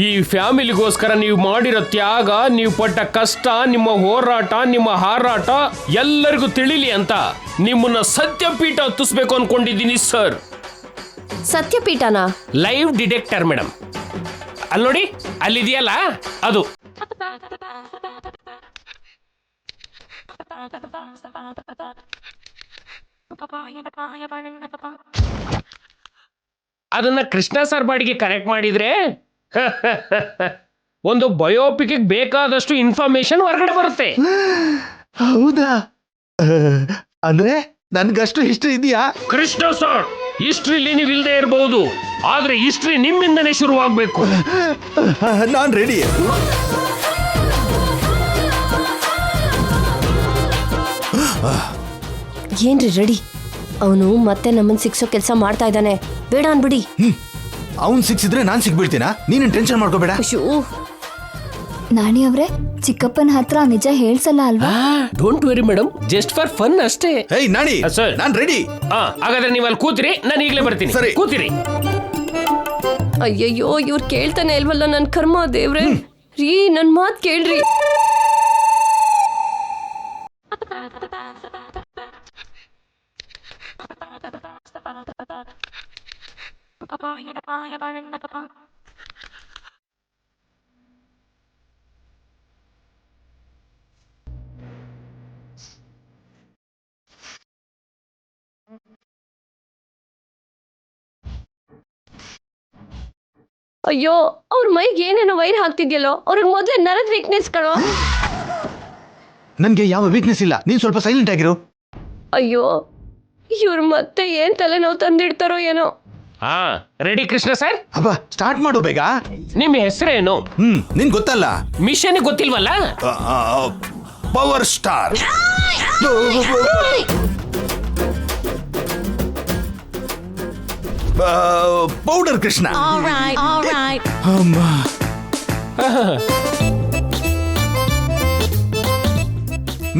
ಈ ಫ್ಯಾಮಿಲಿಗೋಸ್ಕರ ನೀವು ಮಾಡಿರೋ ತ್ಯಾಗ, ನೀವು ಪಟ್ಟ ಕಷ್ಟ, ನಿಮ್ಮ ಹೋರಾಟ, ನಿಮ್ಮ ಹಾರಾಟ ಎಲ್ಲರಿಗೂ ತಿಳಿಲಿ ಅಂತ ನಿಮ್ಮನ್ನ ಸತ್ಯಪೀಠ ಹತ್ತಿಸ್ಬೇಕು ಅನ್ಕೊಂಡಿದ್ದೀನಿ ಸರ್. ಸತ್ಯಪೀಠನಾ? Lie detector madam. ಅಲ್ಲಿ ನೋಡಿ, ಅಲ್ಲಿದೆಯಲ್ಲ ಅದು. ಅದನ್ನ ಕೃಷ್ಣ ಸರ್ ಬಾಡಿಗೆ ಕನೆಕ್ಟ್ ಮಾಡಿದ್ರೆ ಒಂದು ಬಯೋಪಿಕ್ ಬೇಕಾದಷ್ಟು ಇನ್ಫಾರ್ಮೇಶನ್ ಹೊರಗಡೆ ಬರುತ್ತೆ. ಹೌದಾ? ಅಂದ್ರೆ ನನ್ಗಷ್ಟು ಹಿಸ್ಟ್ರಿ ಇದೆಯಾ? ಕೃಷ್ಣ ಸರ್, ಹಿಸ್ಟ್ರಿಲಿ ನೀವು ಇಲ್ಲದೆ ಇರಬಹುದು, ಆದ್ರೆ ಹಿಸ್ಟ್ರಿ ನಿಮ್ಮಿಂದನೇ ಶುರುವಾಗಬೇಕು. ನಾನ್ ರೆಡಿ. ಏನ್ರಿ ರೆಡಿ? ಅವನು ಮತ್ತೆ ನಮ್ಮನ್ ಸಿಕ್ಸೋ ಕೆಲಸ ಮಾಡ್ತಾ ಇದ್ದಾನೆ. ಬೇಡ ಅನ್ಬಿಡಿ. ಅವನ್ ಸಿಕ್ಸಿದ್ರೆ ನಾನ್ ಸಿಕ್ಬಿಡ್ತೀನಾ? ನೀನೇನ್ ಟೆನ್ಷನ್ ಮಾಡ್ಕೋಬೇಡ. ನಾಣಿ ಅವ್ರೆ, ಚಿಕ್ಕಪ್ಪನ ಹತ್ರ ನಿಜ ಹೇಳ್ಸಲ್ಲ ಅಲ್ವಾ? Don't very madam, just for fun ಅಷ್ಟೇ. ಹೇಯ್ ನಾಣಿ, ಸರ್ ನಾನ್ ರೆಡಿ. ಹಾಗಾದ್ರೆ ನೀವು ಅಲ್ಲಿ ಕೂತಿರಿ, ನಾನು ಈಗಲೇ ಬರ್ತೀನಿ. ಸರಿ, ಕೂತಿರಿ. ಅಯ್ಯಯ್ಯೋ, ಇವ್ರು ಕೇಳ್ತಾನೆ ಇಲ್ವಲ್ಲ, ನನ್ ಕರ್ಮ ದೇವ್ರೆ. ರೀ, ನನ್ ಮಾತ್ ಕೇಳ್ರಿ. ಅಯ್ಯೋ, ಅವ್ರ ಮೈಗೆ ಏನೇನೋ ವೈರ್ ಹಾಕ್ತಿದ್ಯಲ್ಲೋ. ಅವ್ರಿಗೆ ಮೊದ್ಲೇ ನರದ ವೀಕ್ನೆಸ್ ಕಣೋ. ನನ್ಗೆ ಯಾವ ವೀಕ್ನೆಸ್ ಇಲ್ಲ, ನೀನ್ ಸ್ವಲ್ಪ ಸೈಲೆಂಟ್ ಆಗಿರು. ಅಯ್ಯೋ, ಇವ್ರು ಮತ್ತೆ ಏನ್ ತಲೆನೋವು ತಂದಿಡ್ತಾರೋ ಏನೋ. Ready Krishna sir? ಅಬ್ಬಾ, ಸ್ಟಾರ್ಟ್ ಮಾಡು ಬೇಗ. ನಿಮ್ಮ ಹೆಸರೇನು? ನಿನ್ ಗೊತ್ತಲ್ಲ? ಮಿಷನ್ ಗೊತ್ತಿಲ್ವಲ್ಲ? Power star. Powder Krishna.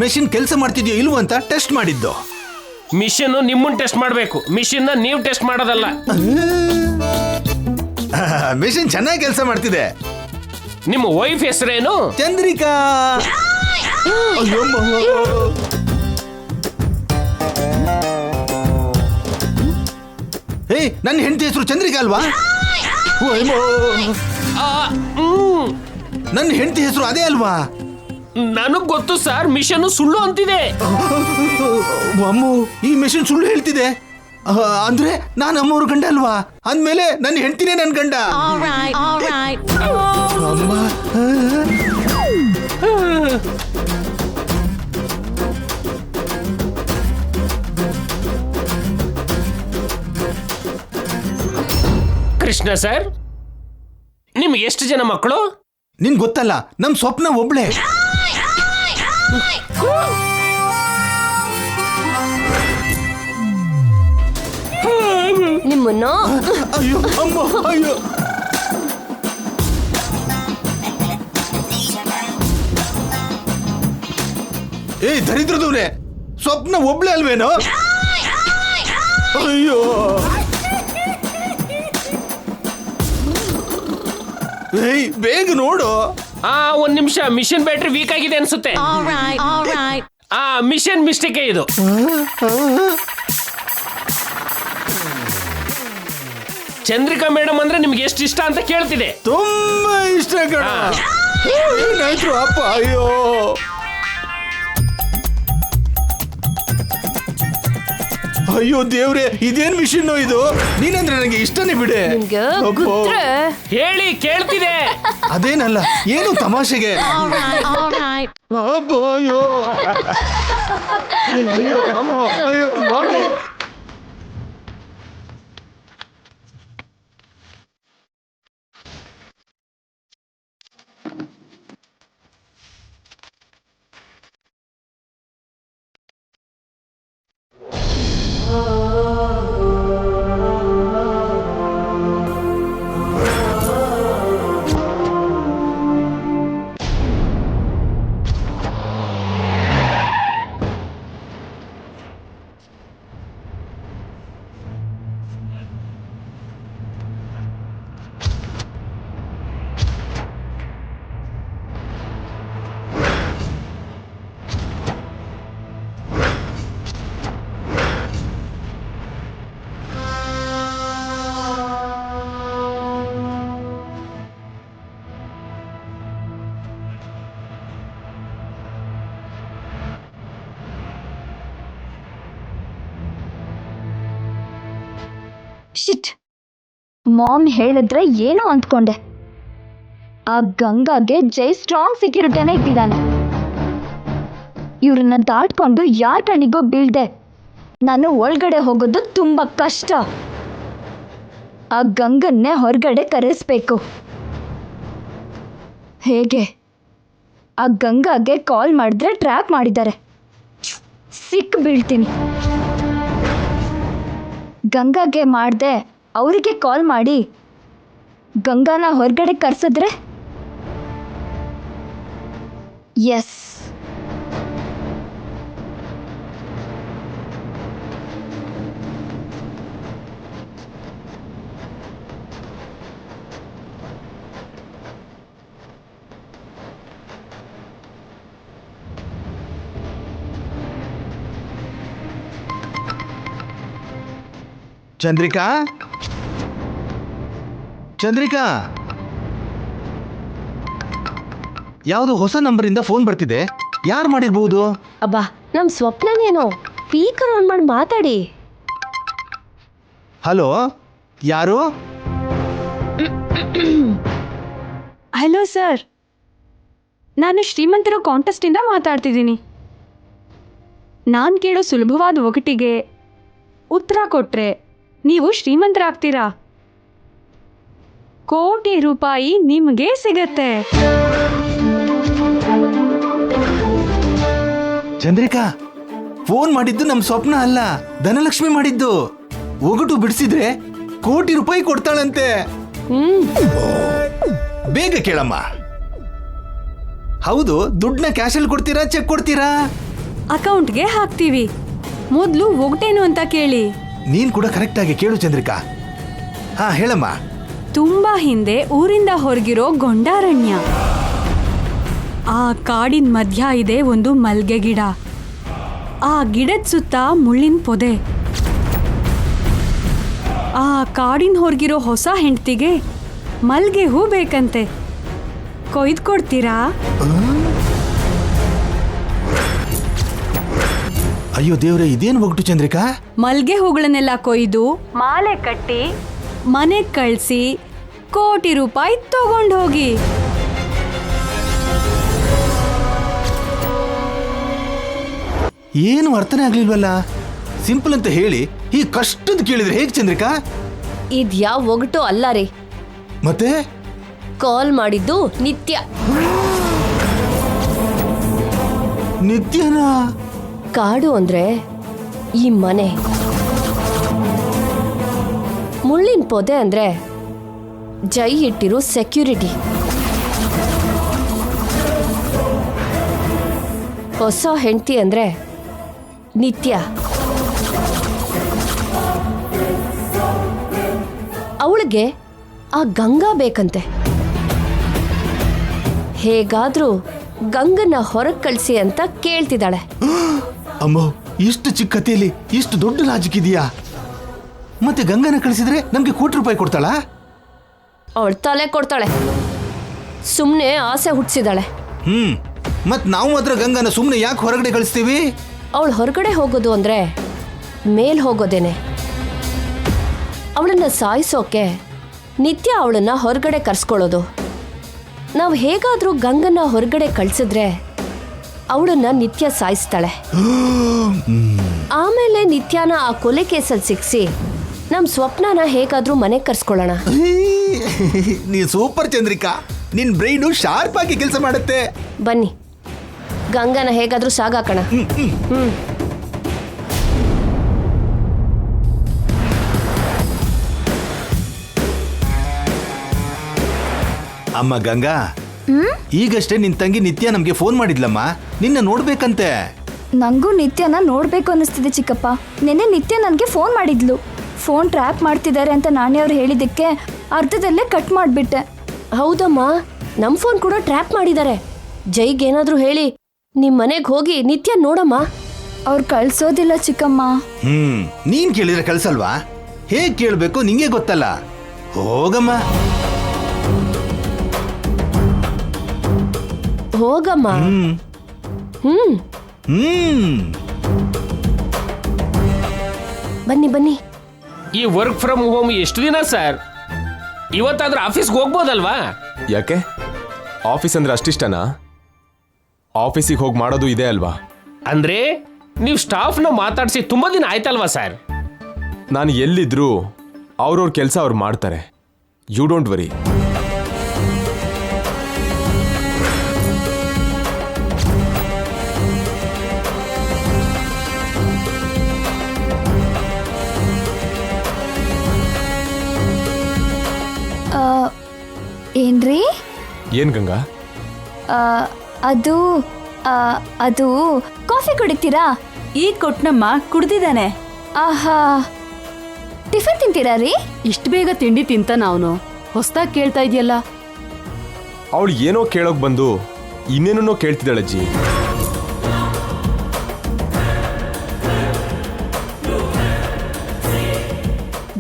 Machine ಕೆಲಸ ಮಾಡ್ತಿದ್ಯೋ ಇಲ್ವೋ ಅಂತ ಟೆಸ್ಟ್ ಮಾಡಿದ್ದು. ಮಿಷನ್ ನಿಮ್ಮನ್ನ ಟೆಸ್ಟ್ ಮಾಡಬೇಕು, ಮಿಷನ್ ನೀವು ಟೆಸ್ಟ್ ಮಾಡೋದಲ್ಲ. ಮೆಷಿನ್ ಚೆನ್ನಾಗಿ ಕೆಲಸ ಮಾಡ್ತಿದೆ. ನಿಮ್ಮ ವೈಫ್ ಹೆಸರೇನು? ಚಂದ್ರಿಕಾ. ಏ, ನನ್ನ ಹೆಂಡತಿ ಹೆಸರು ಚಂದ್ರಿಕಾ ಅಲ್ವಾ? ನನ್ನ ಹೆಂಡತಿ ಹೆಸರು ಅದೇ ಅಲ್ವಾ? ನನಗ್ ಗೊತ್ತು ಸರ್, ಮಿಷನ್ ಸುಳ್ಳು ಅಂತಿದೆ. ಅಮ್ಮು, ಈ ಮೆಷಿನ್ ಸುಳ್ಳು ಹೇಳ್ತಿದೆ ಅಂದ್ರೆ ನಾನು ಅಮ್ಮವ್ರ ಗಂಡ ಅಲ್ವಾ? ಅಂದ್ಮೇಲೆ ನನ್ನ ಹೆಂಡತಿನೇ ನನ್ನ ಗಂಡ. ಅಮ್ಮ, ಕೃಷ್ಣ ಸರ್, ನಿಮ್ಗೆ ಎಷ್ಟು ಜನ ಮಕ್ಕಳು? ನಿನ್ ಗೊತ್ತಲ್ಲ, ನಮ್ ಸ್ವಪ್ನ ಒಬ್ಳೆ. ನಿಮ್ಮನ್ನು ಅಯ್ಯೋ ಅಮ್ಮ, ಅಯ್ಯೋ. ಏ ದರಿದ್ರದವ್ರೆ, ಸ್ವಪ್ನ ಒಬ್ಳೆ ಅಲ್ವೇನೋ? ಅಯ್ಯೋ, ಏಯ್ ಬೇಗ ನೋಡು. ಒಂದ್ ನಿಮಿಷ, ಮಿಷನ್ ಬ್ಯಾಟ್ರಿ ವೀಕ್ ಆಗಿದೆ ಅನ್ಸುತ್ತೆ. ಮಿಷನ್ ಮಿಸ್ಟೇಕ್ ಇದು. ಚಂದ್ರಿಕಾ ಮೇಡಮ್ ಅಂದ್ರೆ ನಿಮ್ಗೆ ಎಷ್ಟು ಇಷ್ಟ ಅಂತ ಕೇಳ್ತಿದೆ. ತುಂಬಾ ಇಷ್ಟ ಕಣ. ಏನಾಯ್ತು ಅಪ್ಪ? ಅಯ್ಯೋ, ಅಯ್ಯೋ ದೇವ್ರೆ, ಇದೇನ್ ಮಿಷನ್ ಇದು? ನೀನಂದ್ರೆ ನನಗೆ ಇಷ್ಟನೇ ಬಿಡೆ. ಹೇಳಿ, ಕೇಳ್ತಿದೆ. ಅದೇನಲ್ಲ, ಏನು ತಮಾಷೆಗೆ. ಅಯ್ಯೋ, ಅಯ್ಯೋ. ಶಿಟ್, ಮಾಮ್ ಹೇಳಿದ್ರೆ ಏನೋ ಅಂದ್ಕೊಂಡೆ. ಆ ಗಂಗಾಗೆ ಜೈ ಸ್ಟ್ರಾಂಗ್ ಸೆಕ್ಯೂರಿಟಿನೇ ಇಟ್ಟಿದ್ದಾನೆ. ಇವ್ರನ್ನ ದಾಟ್ಕೊಂಡು ಯಾರ ಕಣ್ಣಿಗೋ ಬೀಳ್ದೆ ನಾನು ಒಳಗಡೆ ಹೋಗೋದು ತುಂಬ ಕಷ್ಟ. ಆ ಗಂಗನ್ನೇ ಹೊರಗಡೆ ಕರೆಸ್ಬೇಕು. ಹೇಗೆ? ಆ ಗಂಗಾಗೆ ಕಾಲ್ ಮಾಡಿದ್ರೆ ಟ್ರ್ಯಾಕ್ ಮಾಡಿದ್ದಾರೆ. ಸಿಕ್ ಬೀಳ್ತೀನಿ. ಗಂಗಾಗೆ ಮಾಡಿದೆ ಅವರಿಗೆ ಕಾಲ್ ಮಾಡಿ ಗಂಗಾನ ಹೊರಗಡೆ ಕರ್ಸಿದ್ರೆ ಎಸ್. ಚಂದ್ರಿಕಾ, ಚಂದ್ರಿಕಾ, ಯಾವುದು ಹೊಸ ನಂಬರಿಂದ ಫೋನ್ ಬರ್ತಿದೆ. ಯಾರು ಮಾಡಿರ್ಬೋದು? ಅಬ್ಬಾ, ನಮ್ಮ ಸ್ವಪ್ನನೇನೋ. ಸ್ಪೀಕರ್ ಆನ್ ಮಾಡಿ ಮಾತಾಡಿ. ಹಲೋ, ಯಾರು? ಹಲೋ ಸರ್, ನಾನು ಶ್ರೀಮಂತರ ಕಾಂಟೆಸ್ಟಿಂದ ಮಾತಾಡ್ತಿದ್ದೀನಿ. ನಾನು ಕೇಳೋ ಸುಲಭವಾದ ಒಗಟಿಗೆ ಉತ್ತರ ಕೊಟ್ಟರೆ ನೀವು ಶ್ರೀಮಂತರಾಗ್ತೀರಾ. ಕೋಟಿ ರೂಪಾಯಿ ನಿಮಗೆ ಸಿಗತ್ತೆ. ಚಂದ್ರಿಕಾ, ಫೋನ್ ಮಾಡಿದ್ದು ನಮ್ಮ ಸ್ವಪ್ನ ಅಲ್ಲ, ಧನಲಕ್ಷ್ಮಿ ಮಾಡಿದ್ದು. ಒಗಟು ಬಿಡಿಸಿದ್ರೆ ಕೋಟಿ ರೂಪಾಯಿ ಕೊಡ್ತಾಳಂತೆ. ಬೇಗ ಕೇಳಮ್ಮ. ಹೌದು, ದುಡ್ಡನ್ನ ಕ್ಯಾಶಲ್ಲಿ ಕೊಡ್ತೀರಾ, ಚೆಕ್ ಕೊಡ್ತೀರಾ? ಅಕೌಂಟ್ಗೆ ಹಾಕ್ತೀವಿ. ಮೊದಲು ಒಗಟೇನು ಅಂತ ಕೇಳಿ. ನೀನ್ ಕೂಡ ಕರೆಕ್ಟ್ ಆಗಿ ಕೇಳು ಚಂದ್ರಿಕಾ. ಹಾ, ಹೇಳಮ್ಮ. ತುಂಬಾ ಹಿಂದೆ ಊರಿಂದ ಹೊರಗಿರೋ ಗೊಂಡಾರಣ್ಯ. ಆ ಕಾಡಿನ ಮಧ್ಯ ಇದೆ ಒಂದು ಮಲ್ಗೆ ಗಿಡ. ಆ ಗಿಡದ ಸುತ್ತ ಮುಳ್ಳಿನ ಪೊದೆ. ಆ ಕಾಡಿನ ಹೊರಗಿರೋ ಹೊಸ ಹೆಂಡತಿಗೆ ಮಲ್ಗೆ ಹೂ ಬೇಕಂತೆ. ಕೊಯ್ದುಕೊಡ್ತೀರಾ? ಅಯ್ಯೋ ದೇವ್ರೆ, ಇದೇನು ಒಗಟು ಚಂದ್ರಿಕಾ? ಮಲ್ಗೆ ಹೂಗಳನ್ನೆಲ್ಲ ಕೊಯ್ದು ಮಾಲೆ ಕಟ್ಟಿ ಮನೆಗೆ ಕಳಿಸಿ ಕೋಟಿ ರೂಪಾಯಿ ತಗೊಂಡು ಹೋಗಿ. ಏನು ಅರ್ಥನೇ ಆಗ್ಲಿಲ್ವಲ್ಲ. ಸಿಂಪಲ್ ಅಂತ ಹೇಳಿ ಈ ಕಷ್ಟದ ಕೇಳಿದ್ರೆ ಹೇಗೆ ಚಂದ್ರಿಕಾ? ಇದ್ಯಾವ ಒಗಟು ಅಲ್ಲ ರೀ. ಮತ್ತೆ ಕಾಲ್ ಮಾಡಿದ್ದು ನಿತ್ಯ. ನಿತ್ಯನಾ? ಕಾಡು ಅಂದ್ರೆ ಈ ಮನೆ. ಮುಳ್ಳಿನ ಪೊದೆ ಅಂದ್ರೆ ಜೈ ಇಟ್ಟಿರೋ ಸೆಕ್ಯೂರಿಟಿ. ಹೊಸ ಹೆಂಡತಿ ಅಂದ್ರೆ ನಿತ್ಯ. ಅವಳಿಗೆ ಆ ಗಂಗಾ ಬೇಕಂತೆ. ಹೇಗಾದ್ರೂ ಗಂಗನ್ನ ಹೊರಗೆ ಕಳಿಸಿ ಅಂತ ಕೇಳ್ತಿದ್ದಾಳೆ. ಅಮ್ಮ, ಇಷ್ಟು ಚಿಕ್ಕ ಕಥೆಯಲ್ಲಿ ಇಷ್ಟು ದೊಡ್ಡ ಲಾಜಿಕ್ ಇದೆಯಾ? ಮತ್ತೆ ಗಂಗನ ಕಳಿಸಿದ್ರೆ ನಮ್ಗೆ ಕೋಟಿ ರೂಪಾಯಿ ಕೊಡ್ತಾಳಾ? ಅವಳ ತಲೆ ಕೊಡ್ತಾಳೆ. ಸುಮ್ಮನೆ ಆಸೆ ಹುಟ್ಟಿಸಿದಾಳೆ. ಮತ್ ನಾವು ಮಾತ್ರ ಗಂಗನ ಸುಮ್ಮನೆ ಯಾಕೆ ಹೊರಗಡೆ ಕಳಿಸ್ತೀವಿ? ಅವಳು ಹೊರಗಡೆ ಹೋಗೋದು ಅಂದ್ರೆ ಮೇಲ್ ಹೋಗೋದೇನೆ. ಅವಳನ್ನ ಸಾಯಿಸೋಕೆ ನಿತ್ಯ ಅವಳನ್ನ ಹೊರಗಡೆ ಕರ್ಸ್ಕೊಳ್ಳೋದು. ನಾವು ಹೇಗಾದ್ರೂ ಗಂಗನ್ನ ಹೊರಗಡೆ ಕಳ್ಸಿದ್ರೆ ಅವಳನ್ನ ನಿತ್ಯ ಸಾಯಿಸ್ತಾಳೆ. ಆಮೇಲೆ ನಿತ್ಯನ ಆ ಕೊಲೆ ಕೇಸಲ್ಲಿ ಸಿಕ್ಸಿ ನಮ್ ಸ್ವಪ್ನನ ಹೇಗಾದ್ರೂ ಮನೆಗೆ ಕರ್ಸ್ಕೊಳ್ಳೋಣ. ನೀ ಸೂಪರ್ ಚಂದ್ರಿಕಾ, ನಿನ್ ಬ್ರೈನು ಶಾರ್ಪ್ ಆಗಿ ಕೆಲಸ ಮಾಡುತ್ತೆ. ಬನ್ನಿ, ಗಂಗನ ಹೇಗಾದ್ರೂ ಸಾಗಾಕಣ. ಅಮ್ಮ ಗಂಗಾ, ಈಗಷ್ಟೇ ನಿನ್ ತಂಗಿ ನಿತ್ಯ ನಮ್ಗೆ ಫೋನ್ ಮಾಡಿದ್ಲಮ್ಮ, ನಿನ್ನ ನೋಡ್ಬೇಕಂತೆ. ನಂಗೂ ನಿತ್ಯನ ನೋಡ್ಬೇಕು ಅನ್ನಿಸ್ತಿದೆ ಚಿಕ್ಕಪ್ಪ. ನೆನ್ನೆ ನಿತ್ಯ ನನಗೆ ಫೋನ್ ಮಾಡಿದ್ಲು. ಫೋನ್ ಟ್ರ್ಯಾಕ್ ಮಾಡ್ತಿದ್ದಾರೆ ಅಂತ ನಾಣ್ಯವ್ರು ಹೇಳಿದ್ದಕ್ಕೆ ಅರ್ಧದಲ್ಲೇ ಕಟ್ ಮಾಡಿಬಿಟ್ಟೆ. ಹೌದಮ್ಮ, ನಮ್ ಫೋನ್ ಕೂಡ ಟ್ರ್ಯಾಪ್ ಮಾಡಿದ್ದಾರೆ. ಜೈಗೇನಾದ್ರೂ ಹೇಳಿ ನಿಮ್ ಮನೆಗೆ ಹೋಗಿ ನಿತ್ಯ ನೋಡಮ್ಮ. ಅವ್ರು ಕಳ್ಸೋದಿಲ್ಲ ಚಿಕ್ಕಮ್ಮ. ನೀನ್ ಕೇಳಿದ್ರೆ ಕಳ್ಸಲ್ವಾ? ಹೇಗ್ ಕೇಳ್ಬೇಕು ನಿಂಗೆ ಗೊತ್ತಲ್ಲ. ಹೋಗಮ್ಮ. ಹೋಗಮ್ಮ. ಬನ್ನಿ ಬನ್ನಿ. ಈ ವರ್ಕ್ ಫ್ರಮ್ ಹೋಮ್ ಎಷ್ಟು ದಿನ ಸರ್? ಇವತ್ತಾದ್ರೂ ಆಫೀಸ್ಗೆ ಹೋಗ್ಬೋದಲ್ವಾ? ಯಾಕೆ ಆಫೀಸ್ ಅಂದ್ರೆ ಅಷ್ಟಿಷ್ಟನಾ? ಆಫೀಸಿಗೆ ಹೋಗಿ ಮಾಡೋದು ಇದೆ ಅಲ್ವಾ? ಅಂದ್ರೆ ನೀವು ಸ್ಟಾಫ್ನ ಮಾತಾಡಿಸಿ ತುಂಬಾ ದಿನ ಆಯ್ತಲ್ವಾ ಸರ್? ನಾನು ಎಲ್ಲಿದ್ರು ಅವ್ರವ್ರ ಕೆಲಸ ಅವ್ರು ಮಾಡ್ತಾರೆ. You don't worry. ಏನ್ರಿ? ಏನ್ ಗಂಗಾ? ಆ, ಅದು ಆ, ಅದು ಕಾಫಿ ಕುಡಿತೀರಾ? ಈಗ ಕೊಟ್ನಮ್ಮ, ಕುಡ್ದಿದ್ದಾನೆ. ಆಹಾ, ಟಿಫನ್ ತಿಂತೀರಾ ರೀ? ಇಷ್ಟು ಬೇಗ ತಿಂಡಿ ತಿಂತಾನ ಅವನು? ಹೊಸ್ದಾಗಿ ಕೇಳ್ತಾ ಇದೆಯಲ್ಲ. ಅವಳು ಏನೋ ಕೇಳೋಕ್ ಬಂದು ಇನ್ನೇನೋ ಕೇಳ್ತಿದ್ದಾಳಜ್ಜಿ.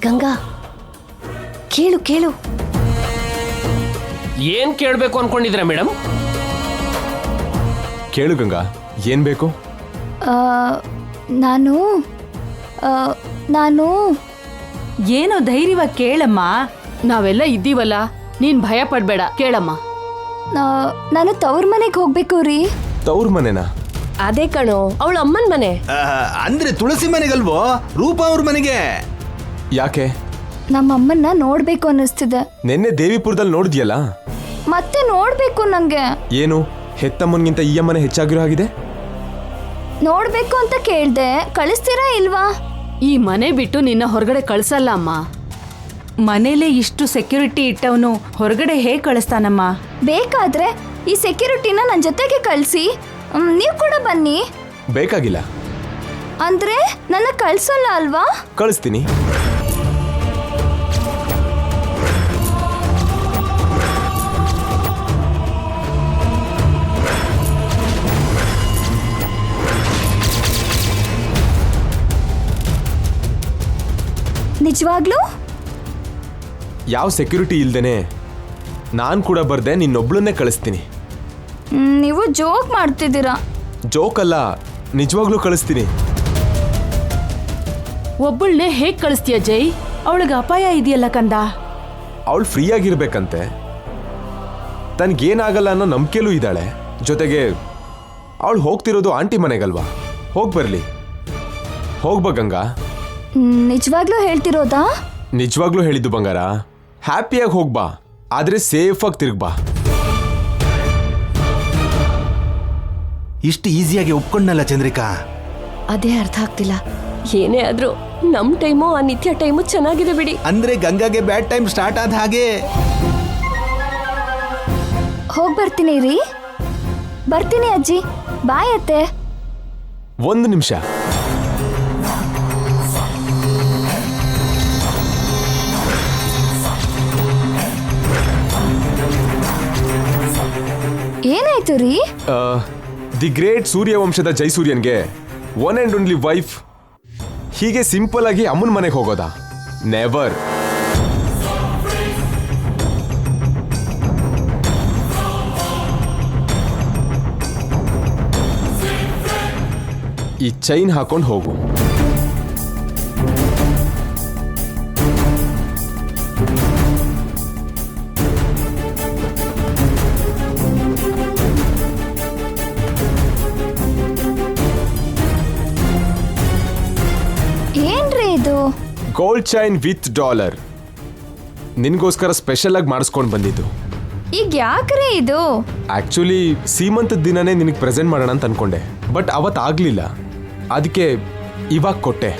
ಗಂಗಾ, ಕೇಳು ಕೇಳು. ಏನ್ ಕೇಳಬೇಕು ಅನ್ಕೊಂಡಿದ್ದೀರಾ ಮೇಡಮ್? ಕೇಳು ಗಂಗಾ, ಏನ್ ಬೇಕು? ಆ, ನಾನು ಆ, ನಾನು ಏನೋ ಧೈರ್ಯವಾಗಿ ಕೇಳಮ್ಮ, ನಾವೆಲ್ಲ ಇದ್ದೀವಲ್ಲ, ನೀನ್ ಭಯ ಪಡ್ಬೇಡ, ಕೇಳಮ್ಮ. ನಾನು ತವ್ರ ಮನೆಗೆ ಹೋಗ್ಬೇಕು ರೀ. ತವ್ರ ಮನೆನಾ? ಅದೇ ಕಣೋ, ಅವಳ ಅಮ್ಮನ ಮನೆ. ಅಂದ್ರೆ ತುಳಸಿ ಮನೆಗಲ್ವೋ, ರೂಪಾ ಅವ್ರ ಮನೆಗೆ. ಯಾಕೆ? ನಮ್ಮ ಅಮ್ಮನ್ನ ನೋಡ್ಬೇಕು ಅನ್ನಿಸ್ತಿದೆ. ನಿನ್ನೆ ದೇವಿಪುರದಲ್ಲಿ ನೋಡಿದ್ಯಲ್ಲ? ಮತ್ತೆ ನೋಡ್ಬೇಕು ನಂಗೆ. ಏನು ಹೆತ್ತಮ್ಮನ್ಗಿಂತ ಈ ಅಮ್ಮನೆ ಹೆಚ್ಚಾಗಿರೋ ಆಗಿದೆ? ನೋಡ್ಬೇಕು ಅಂತ ಕೇಳ್ದೆ, ಕಳಿಸ್ತೀರಾ ಇಲ್ವಾ? ಈ ಮನೆ ಬಿಟ್ಟು ನಿನ್ನ ಹೊರಗಡೆ ಕಳ್ಸಲ್ಲ ಅಮ್ಮ. ಮನೇಲೆ ಇಷ್ಟು ಸೆಕ್ಯೂರಿಟಿ ಇಟ್ಟವನು ಹೊರಗಡೆ ಹೇಗೆ ಕಳಿಸ್ತಾನಮ್ಮ? ಬೇಕಾದ್ರೆ ಈ ಸೆಕ್ಯೂರಿಟಿನ ನನ್ನ ಜೊತೆಗೆ ಕಳಿಸಿ, ನೀವು ಕೂಡ ಬನ್ನಿ. ಬೇಕಾಗಿಲ್ಲ. ಅಂದ್ರೆ ನನ್ನ ಕಳ್ಸಲ್ಲ ಅಲ್ವಾ? ಕಳಿಸ್ತೀನಿ. ನಿಜವಾಗ್ಲೂ? ಯಾವ ಸೆಕ್ಯೂರಿಟಿ ಇಲ್ದೇನೆ ನಾನು ಕೂಡ ಬರ್ದೆ ನಿನ್ನೊಬ್ಳನ್ನೇ ಕಳಿಸ್ತೀನಿ. ನೀವು ಜೋಕ್ ಮಾಡ್ತಿದ್ದೀರಾ. ಜೋಕ್ ಅಲ್ಲ, ನಿಜವಾಗ್ಲೂ ಕಳಿಸ್ತೀನಿ. ಒಬ್ಬಳನ್ನೇ ಹೇಗೆ ಕಳಿಸ್ತೀಯ ಜೈ? ಅವಳಿಗೆ ಅಪಾಯ ಇದೆಯಲ್ಲ ಕಂದ. ಅವಳು ಫ್ರೀ ಆಗಿರ್ಬೇಕಂತೆ, ತನಗೇನಾಗಲ್ಲ ಅನ್ನೋ ನಂಬಿಕೆಲೂ ಇದ್ದಾಳೆ. ಜೊತೆಗೆ ಅವಳು ಹೋಗ್ತಿರೋದು ಆಂಟಿ ಮನೆಗಲ್ವಾ, ಹೋಗಿ ಬರಲಿ. ಹೋಗ್ಬಾ ಗಂಗಾ. ನಿಜವಾಗ್ಲೂ ಹೇಳ್ತಿರೋದಾ? ನಿಜವಾಗ್ಲೂ ಹೇಳಿದ್ದು ಬಂಗಾರ. ಹ್ಯಾಪಿಯಾಗಿ ಹೋಗ್ಬಾ, ಆದ್ರೆ ಸೇಫಾಗಿ ತಿರುಗ್ಬಾ. ಇಷ್ಟು ಈಸಿಯಾಗಿ ಒಪ್ಕೊಂಡಲ್ಲ ಚಂದ್ರಿಕಾ. ಅದೇ ಅರ್ಥ ಆಗ್ತಿಲ್ಲ. ಏನೇ ಆದ್ರೂ ನಮ್ ಟೈಮು ಆ ನಿತ್ಯ ಟೈಮು ಚೆನ್ನಾಗಿದೆ ಬಿಡಿ. ಅಂದ್ರೆ ಗಂಗಾಗೆ ಬ್ಯಾಡ್ ಟೈಮ್ ಸ್ಟಾರ್ಟ್ ಆದ ಹಾಗೆ. ಹೋಗ್ ಬರ್ತೀನಿ ರೀ. ಬರ್ತೀನಿ ಅಜ್ಜಿ. ಬಾಯ್ ಅತ್ತೆ. ಒಂದು ನಿಮಿಷ. ಏನಾಯ್ತು ರೀ? ದಿ ಗ್ರೇಟ್ ಸೂರ್ಯವಂಶದ ಜೈಸೂರ್ಯನ್ಗೆ ಒನ್ ಅಂಡ್ ಓನ್ಲಿ ವೈಫ್ ಹೀಗೆ ಸಿಂಪಲ್ ಆಗಿ ಅಮ್ಮನ ಮನೆಗೆ ಹೋಗೋದಾ? ನೆವರ್. ಈ ಚೈನ್ ಹಾಕೊಂಡು ಹೋಗು. ಏನ್ರಿ ಇದು? Gold chain with dollar. ನಿನ್ಗೋಸ್ಕರ ಸ್ಪೆಷಲ್ ಆಗಿ ಮಾಡಿಸ್ಕೊಂಡು ಬಂದಿದ್ದು. ಈಗ ಯಾಕ್ರಿ ಇದು? ಆಕ್ಚುಲಿ ಸೀಮಂತದ ದಿನನೇ ನಿನಗೆ ಪ್ರೆಸೆಂಟ್ ಮಾಡೋಣ ಅಂತ ಅನ್ಕೊಂಡೆ, ಬಟ್ ಅವತ್ತು ಆಗ್ಲಿಲ್ಲ. ಅದಕ್ಕೆ ಇವಾಗ ಕೊಟ್ಟೆ.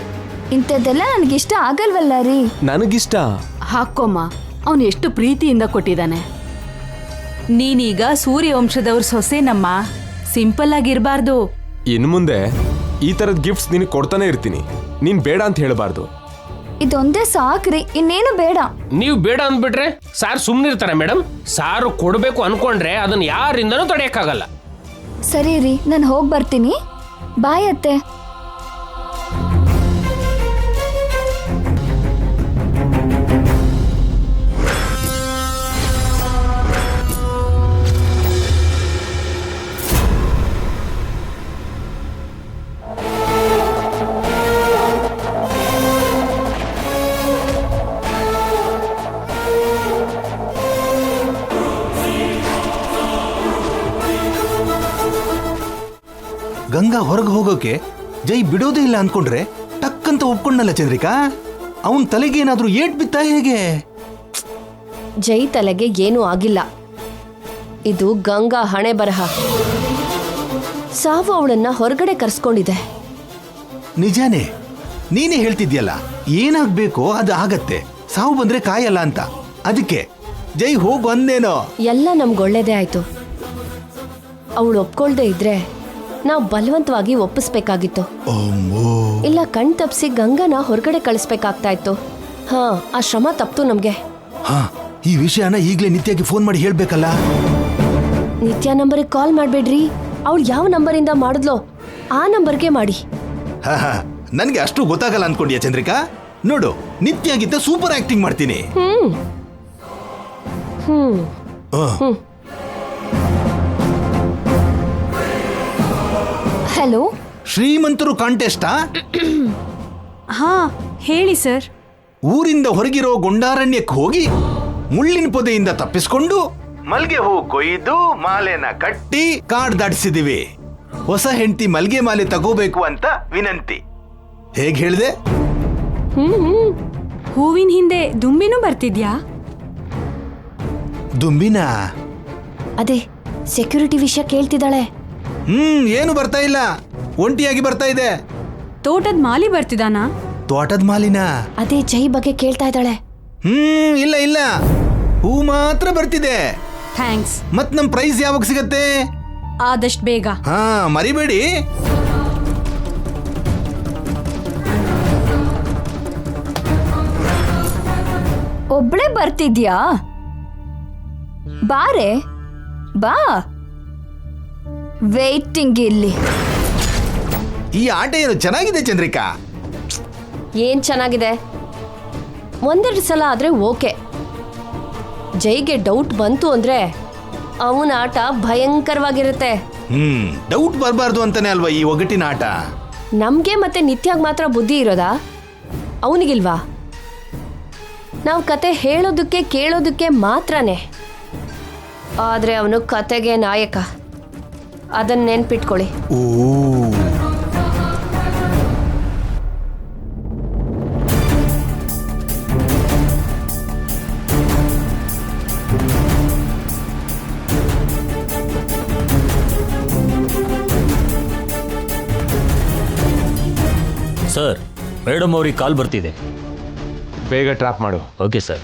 ಇಂಥದ್ದೆಲ್ಲ ನನಗಿಷ್ಟ ಆಗಲ್ವಲ್ಲ ರೀ. ನನಗಿಷ್ಟ. ಹಾಕೋಮ್ಮ, ಅವನು ಎಷ್ಟು ಪ್ರೀತಿಯಿಂದ ಕೊಟ್ಟಿದ್ದಾನೆ. ನೀನೀಗ ಸೂರ್ಯವಂಶದವ್ರ ಸೊಸೆನಮ್ಮ, ಸಿಂಪಲ್ ಆಗಿರಬಾರ್ದು. ಇನ್ನು ಮುಂದೆ ಈ ಥರದ ಗಿಫ್ಟ್ಸ್ ನಿನಗೆ ಕೊಡ್ತಾನೆ ಇರ್ತೀನಿ. ನೀನು ಬೇಡ ಅಂತ ಹೇಳಬಾರ್ದು. ಇದೊಂದೇ ಸಾಕ್ರಿ, ಇನ್ನೇನು ಬೇಡ. ನೀವು ಬೇಡ ಅಂದ್ಬಿಟ್ರೆ ಸಾರ್ ಸುಮ್ಮನಿರ್ತಾರೆ ಮೇಡಮ್. ಸಾರು ಕೊಡಬೇಕು ಅನ್ಕೊಂಡ್ರೆ ಅದನ್ನ ಯಾರಿಂದನೂ ತಡೆಯಕ್ಕಾಗಲ್ಲ. ಸರಿ ರೀ, ನಾನು ಹೋಗಿ ಬರ್ತೀನಿ. ಬಾಯ್ ಅತ್ತೆ. ಗಂಗಾ ಹೊರಗೆ ಹೋಗೋಕೆ ಜೈ ಬಿಡೋದೇ ಇಲ್ಲ ಅನ್ಕೊಂಡ್ರೆ ಟಕ್ಕಂತ ಒಪ್ಕೊಂಡಲ್ಲ ಚಂದ್ರಿಕಾ. ಅವನ್ ತಲೆಗೆ ಏನಾದ್ರೂ ಏಟ್ ಬಿತ್ತಾ ಹೇಗೆ? ಜೈ ತಲೆಗೆ ಏನೂ ಆಗಿಲ್ಲ. ಇದು ಗಂಗಾ ಹಣೆ ಬರಹ. ಸಾವು ಅವಳನ್ನ ಹೊರಗಡೆ ಕರ್ಸ್ಕೊಂಡಿದೆ. ನಿಜಾನೇ, ನೀನೇ ಹೇಳ್ತಿದ್ಯಲ್ಲ, ಏನಾಗ್ಬೇಕೋ ಅದು ಆಗತ್ತೆ, ಸಾವು ಬಂದ್ರೆ ಕಾಯಲ್ಲ ಅಂತ. ಅದಕ್ಕೆ ಜೈ ಹೋಗು ಅಂದೇನೋ. ಎಲ್ಲ ನಮ್ಗೊಳ್ಳೇದೇ ಆಯ್ತು. ಅವಳು ಒಪ್ಕೊಳ್ದೆ ಇದ್ರೆ ನಾವು ಬಲವಂತವಾಗಿ ಒಪ್ಪಿಸ್ಬೇಕಾಗಿತ್ತು. ಇಲ್ಲ ಕಣ್ ತಪ್ಸಿ ಗಂಗನ ಹೊರಗಡೆ ಕಳಿಸ್ಬೇಕಾಗ್ತಾ ಇತ್ತು. ಹಾ, ಆ ಶ್ರಮ ತಪ್ತು ನಮ್ಗೆ. ಹಾ, ಈ ವಿಷಯನ ಈಗ್ಲೇ ನಿತ್ಯಗೆ ಫೋನ್ ಮಾಡಿ ಹೇಳ್ಬೇಕಲ್ಲ. ನಿತ್ಯ ನಂಬರ್ಗೆ ಕಾಲ್ ಮಾಡ್ಬೇಡ್ರಿ. ಅವಳು ಯಾವ ನಂಬರಿಂದ ಮಾಡಿದ್ಲೋ ಆ ನಂಬರ್ಗೆ ಮಾಡಿ. ನನ್ಗೆ ಅಷ್ಟು ಗೊತ್ತಾಗಲ್ಲ ಅನ್ಕೊಂಡ್ಯಾ ಚಂದ್ರಿಕಾ? ನೋಡು, ನಿತ್ಯಗಿಂತ ಸೂಪರ್ ಆಕ್ಟಿಂಗ್ ಮಾಡ್ತೀನಿ. ಹಲೋ, ಶ್ರೀಮಂತರು ಕಾಂಟೆಸ್ಟಾ? ಹಾ ಹೇಳಿ ಸರ್. ಊರಿಂದ ಹೊರಗಿರೋ ಗೊಂಡಾರಣ್ಯಕ್ಕೆ ಹೋಗಿ ಮುಳ್ಳಿನ ಪೊದೆಯಿಂದ ತಪ್ಪಿಸ್ಕೊಂಡು ಮಲ್ಗೆ ಹೂ ಕೊಯ್ದು ಮಾಲೆನ ಕಟ್ಟಿ ಕಾಡ್ ದಾಟಿಸಿದೀವಿ. ಹೊಸ ಹೆಂಡತಿ ಮಲ್ಗೆ ಮಾಲೆ ತಗೋಬೇಕು ಅಂತ ವಿನಂತಿ. ಹೇಗ್ ಹೇಳ್ದೆ? ಹೂವಿನ ಹಿಂದೆ ದುಂಬಿನೂ ಬರ್ತಿದ್ಯಾ? ದುಂಬಿನ? ಅದೇ ಸೆಕ್ಯೂರಿಟಿ ವಿಷಯ ಕೇಳ್ತಿದ್ದಾಳೆ. ಏನು ಬರ್ತಾ ಇಲ್ಲ, ಒಂಟಿಯಾಗಿ ಬರ್ತಾ ಇದೆ. ತೋಟದ ಮಾಲಿ ಬರ್ತಿದಾನಾ? ತೋಟದ ಮಾಲಿನ? ಅದೇ ಜೈ ಬಗ್ಗೆ ಕೇಳ್ತಾ ಇದ್ದಾಳೆ. ಇಲ್ಲ ಇಲ್ಲ, ಹೂ ಮಾತ್ರ ಬರ್ತಿದೆ. ಥ್ಯಾಂಕ್ಸ್. ಮತ್ ನಮ್ ಪ್ರೈಸ್ ಯಾವಾಗ ಸಿಗತ್ತೆ? ಆದಷ್ಟು ಬೇಗ. ಹಾ, ಮರಿಬೇಡಿ. ಒಬ್ಳೆ ಬರ್ತಿದ್ಯಾ? ಬಾರೆ, ಬಾ. ವೇಟಿಂಗ್ ಇಲ್ಲಿ. ಈ ಆಟ ಏನು ಚೆನ್ನಾಗಿದೆ ಚಂದ್ರಿಕಾ. ಏನ್ ಚೆನ್ನಾಗಿದೆ? ಒಂದೆರಡು ಸಲ ಆದ್ರೆ ಓಕೆ. ಜೈಗೆ ಡೌಟ್ ಬಂತು ಅಂದ್ರೆ ಅವನ ಆಟ ಭಯಂಕರವಾಗಿರುತ್ತೆ. ಡೌಟ್ ಬರಬಾರ್ದು ಅಂತಾನೆ ಅಲ್ವಾ ಈ ಒಗಟಿನ ಆಟ. ನಮ್ಗೆ ಮತ್ತೆ ನಿತ್ಯಾಗ್ ಮಾತ್ರ ಬುದ್ಧಿ ಇರೋದಾ? ಅವನಿಗಿಲ್ವಾ? ನಾವು ಕತೆ ಹೇಳೋದಕ್ಕೆ ಕೇಳೋದಕ್ಕೆ ಮಾತ್ರನೇ. ಆದ್ರೆ ಅವನು ಕತೆಗೆ ನಾಯಕ, ಅದನ್ನ ನೆನ್ಪಿಟ್ಕೊಳ್ಳಿ. ಓ, ಸರ್, ಮೇಡಮ್ ಅವ್ರಿಗೆ ಕಾಲ್ ಬರ್ತಿದೆ. ಬೇಗ ಟ್ರ್ಯಾಪ್ ಮಾಡು. Okay sir.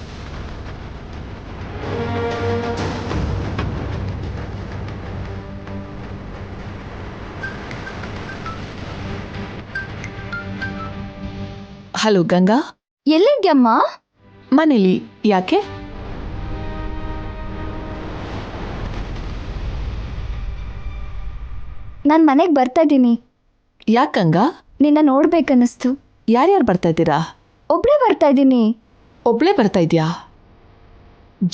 ಹಲೋ ಗಂಗಾ, ಎಲ್ಲಿದ್ಯಮ್ಮ? ಮನೇಲಿ. ಯಾಕೆ? ನಾನು ಮನೆಗೆ ಬರ್ತಾ ಇದ್ದೀನಿ. ಯಾಕೆ ಗಂಗಾ? ನಿನ್ನ ನೋಡ್ಬೇಕನ್ನಿಸ್ತು. ಯಾರ್ಯಾರು ಬರ್ತಾ ಇದ್ದೀರಾ? ಒಬ್ಳೇ ಬರ್ತಾ ಇದ್ದೀನಿ. ಒಬ್ಳೇ ಬರ್ತಾ ಇದ್ಯಾ?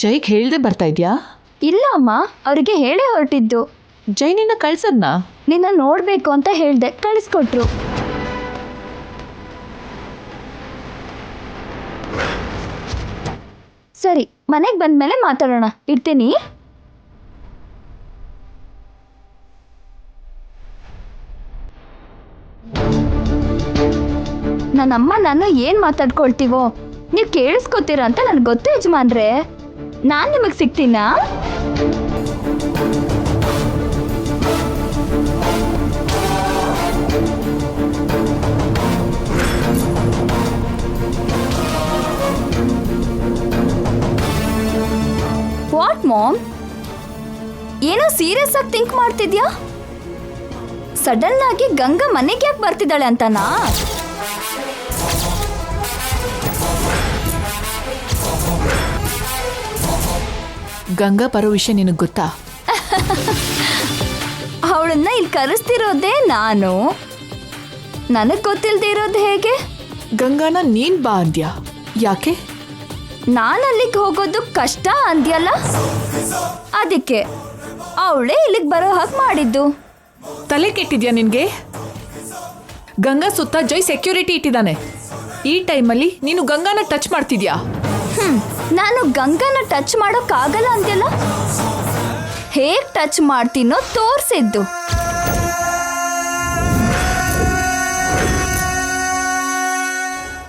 ಜೈಗ್ ಹೇಳ್ದೆ ಬರ್ತಾ ಇದ್ಯಾ? ಇಲ್ಲ ಅಮ್ಮ, ಅವರಿಗೆ ಹೇಳೇ ಹೊರಟಿದ್ದು. ಜೈ ನಿನ್ನ ಕಳ್ಸದ್ನಾ? ನಿನ್ನ ನೋಡ್ಬೇಕು ಅಂತ ಹೇಳ್ದೆ, ಕಳಿಸ್ಕೊಟ್ರು. ಸರಿ, ಮನೆಗೆ ಬಂದ್ಮೇಲೆ ಮಾತಾಡೋಣ. ಇರ್ತೀನಿ. ನನ್ನಮ್ಮ ನಾನು ಏನು ಮಾತಾಡ್ಕೊಳ್ತೀವೋ ನೀವು ಕೇಳಿಸ್ಕೊತೀರ ಅಂತ ನನಗೆ ಗೊತ್ತು ಯಜಮಾನ್ರೆ. ನಾನು ನಿಮಗೆ ಸಿಗ್ತೀನಾ? ವಾಟ್ ಮಾಮ್, ಏನೋ ಸೀರಿಯಸ್ ಆಗಿ ಥಿಂಕ್ ಮಾಡ್ತಿದ್ಯಾ? ಸಡನ್ ಆಗಿ ಗಂಗಾ ಮನೆಗೆ ಯಾಕೆ ಬರ್ತಿದ್ದಾಳೆ ಅಂತನಾ? ಗಂಗಾ ಬರೋ ವಿಷಯ ನಿನಗೆ ಗೊತ್ತಾ? ಅವಳನ್ನ ಇಲ್ಲಿ ಕರೆಸ್ತಿರೋದೇ ನಾನು. ನನಗೆ ಗೊತ್ತಿಲ್ಲದೆ ಇರೋದು ಹೇಗೆ? ಗಂಗಾನ ನೀನ್ ಬಾ ಅಂದ್ಯಾ? ಯಾಕೆ? ನಾನು ಅಲ್ಲಿಗೆ ಹೋಗೋದು ಕಷ್ಟ ಅಂದ್ಯಲ್ಲ, ಅದಕ್ಕೆ ಅವಳೇ ಇಲ್ಲಿಗೆ ಬರೋ ಹಾಗೆ ಮಾಡಿದ್ದು. ತಲೆ ಕೆಟ್ಟಿದ್ಯಾ ನಿನ್ಗೆ? ಗಂಗಾ ಸುತ್ತ ಜೈ ಸೆಕ್ಯೂರಿಟಿ ಇಟ್ಟಿದ್ದಾನೆ. ಈ ಟೈಮಲ್ಲಿ ನೀನು ಗಂಗಾನ ಟಚ್ ಮಾಡ್ತಿದ್ಯಾ? ನಾನು ಗಂಗಾನ ಟಚ್ ಮಾಡೋಕ್ಕಾಗಲ್ಲ ಅಂದ್ಯಲ್ಲ, ಹೇಗೆ ಟಚ್ ಮಾಡ್ತೀನೋ ತೋರಿಸಿದ್ದು.